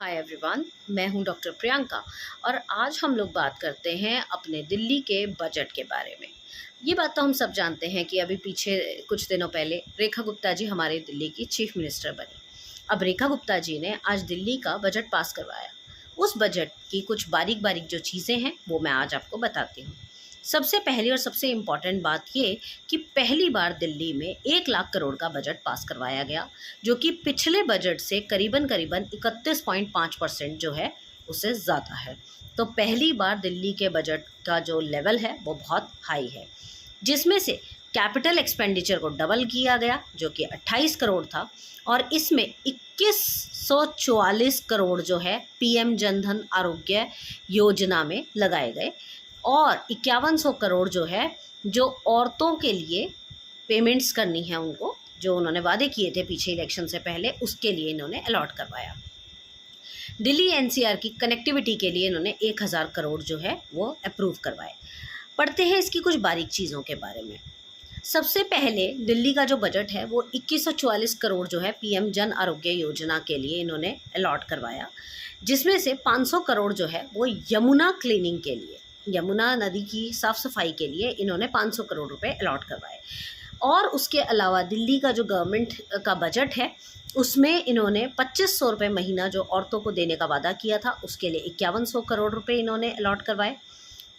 Hi everyone, मैं हूं doctor Priyanka और आज हम लोग बात करते हैं अपने दिल्ली के बजट के बारे में। ये बात तो हम सब जानते हैं कि अभी पीछे कुछ दिनों पहले रेखा गुप्ता जी हमारे दिल्ली की चीफ मिनिस्टर बनी। अब रेखा गुप्ता जी ने आज दिल्ली का बजट पास करवाया। उस बजट की कुछ बारीक बारीक जो चीज़ें हैं वो मैं आज आपको बताती हूँ। सबसे पहली और सबसे इम्पॉर्टेंट बात ये कि पहली बार दिल्ली में 1 लाख करोड़ का बजट पास करवाया गया, जो कि पिछले बजट से करीबन करीबन 31.5% जो है उससे ज़्यादा है। तो पहली बार दिल्ली के बजट का जो लेवल है वो बहुत हाई है, जिसमें से कैपिटल एक्सपेंडिचर को डबल किया गया जो कि 28 करोड़ था, और इसमें 2144 करोड़ जो है पीएम जनधन आरोग्य योजना में लगाए गए, और 5100 करोड़ जो है जो औरतों के लिए पेमेंट्स करनी है उनको, जो उन्होंने वादे किए थे पीछे इलेक्शन से पहले, उसके लिए इन्होंने अलॉट करवाया। दिल्ली एनसीआर की कनेक्टिविटी के लिए इन्होंने 1000 करोड़ जो है वो अप्रूव करवाए। पढ़ते हैं इसकी कुछ बारीक चीज़ों के बारे में। सबसे पहले दिल्ली का जो बजट है वो 2144 करोड़ जो है पीएम जन आरोग्य योजना के लिए इन्होंने अलॉट करवाया, जिसमें से 500 करोड़ जो है वो यमुना क्लीनिंग के लिए, यमुना नदी की साफ़ सफाई के लिए इन्होंने 500 करोड़ रुपए अलॉट करवाए। और उसके अलावा दिल्ली का जो गवर्नमेंट का बजट है उसमें इन्होंने 2500 रुपये महीना जो औरतों को देने का वादा किया था उसके लिए 5100 करोड़ रुपए इन्होंने अलॉट करवाए।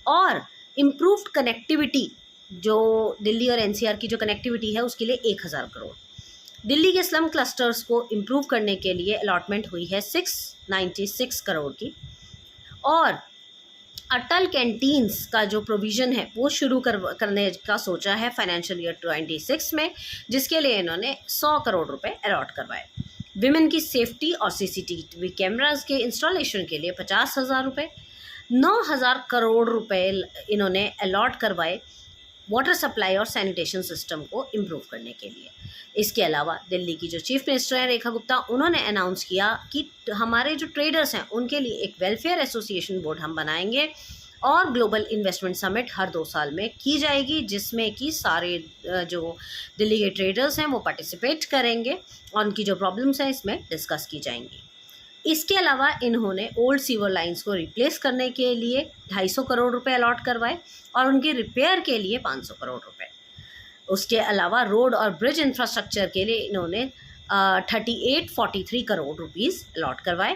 और इम्प्रूव्ड कनेक्टिविटी, जो दिल्ली और एनसीआर की जो कनेक्टिविटी है उसके लिए 1000 करोड़। दिल्ली के स्लम क्लस्टर्स को इम्प्रूव करने के लिए अलॉटमेंट हुई है 696 करोड़ की। और अटल कैंटीन्स का जो प्रोविज़न है वो शुरू करने का सोचा है फाइनेंशियल ईयर 26 में, जिसके लिए इन्होंने 100 करोड़ रुपए अलॉट करवाए। विमेन की सेफ्टी और सीसीटीवी कैमरास के इंस्टॉलेशन के लिए 50,000 रुपये। 9000 करोड़ रुपए इन्होंने अलॉट करवाए वाटर सप्लाई और सैनिटेशन सिस्टम को इम्प्रूव करने के लिए। इसके अलावा दिल्ली की जो चीफ मिनिस्टर हैं रेखा गुप्ता, उन्होंने अनाउंस किया कि हमारे जो ट्रेडर्स हैं उनके लिए एक वेलफेयर एसोसिएशन बोर्ड हम बनाएंगे, और ग्लोबल इन्वेस्टमेंट समिट हर 2 साल में की जाएगी, जिसमें कि सारे जो दिल्ली के ट्रेडर्स हैं वो पार्टिसिपेट करेंगे और उनकी जो प्रॉब्लम्स हैं इसमें डिस्कस की जाएंगी। इसके अलावा इन्होंने ओल्ड सीवर लाइंस को रिप्लेस करने के लिए 250 करोड़ रुपए अलॉट करवाए और उनके रिपेयर के लिए 500 करोड़ रुपए। उसके अलावा रोड और ब्रिज इंफ्रास्ट्रक्चर के लिए इन्होंने 3843 करोड़ रुपीस अलॉट करवाए।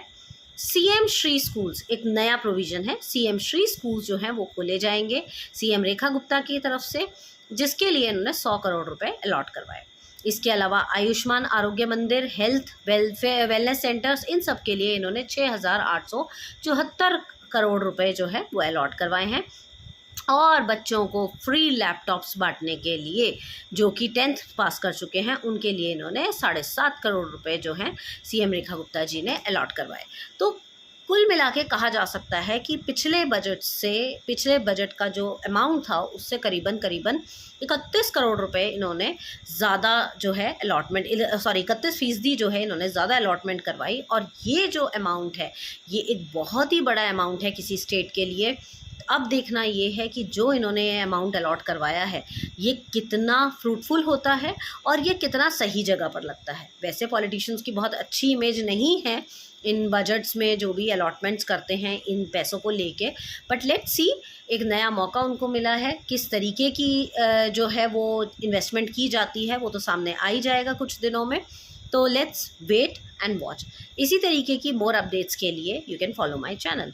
सीएम श्री स्कूल्स एक नया प्रोविज़न है, सीएम श्री स्कूल्स जो हैं वो खोले जाएंगे सीएम रेखा गुप्ता की तरफ से, जिसके लिए इन्होंने 100 करोड़ रुपए अलॉट करवाए। इसके अलावा आयुष्मान आरोग्य मंदिर, हेल्थ वेलफेयर वेलनेस सेंटर्स, इन सब के लिए इन्होंने 6874 करोड़ रुपए जो है वो अलॉट करवाए हैं। और बच्चों को फ्री लैपटॉप्स बांटने के लिए जो कि 10th पास कर चुके हैं उनके लिए इन्होंने 7.5 करोड़ रुपए जो हैं सीएम रेखा गुप्ता जी ने अलॉट करवाए। तो कुल मिला के कहा जा सकता है कि पिछले बजट का जो अमाउंट था उससे करीबन 31 करोड़ रुपए इन्होंने ज़्यादा जो है अलॉटमेंट 31% जो है इन्होंने ज़्यादा अलॉटमेंट करवाई। और ये जो अमाउंट है ये एक बहुत ही बड़ा अमाउंट है किसी स्टेट के लिए। अब देखना ये है कि जो इन्होंने अमाउंट अलॉट करवाया है ये कितना फ्रूटफुल होता है और ये कितना सही जगह पर लगता है। वैसे पॉलिटिशियंस की बहुत अच्छी इमेज नहीं है इन बजट्स में जो भी अलॉटमेंट्स करते हैं इन पैसों को लेके, बट लेट्स सी, एक नया मौका उनको मिला है। किस तरीके की जो है वो इन्वेस्टमेंट की जाती है वो तो सामने आ ही जाएगा कुछ दिनों में। तो लेट्स वेट एंड वॉच। इसी तरीके की मोर अपडेट्स के लिए you can follow my channel.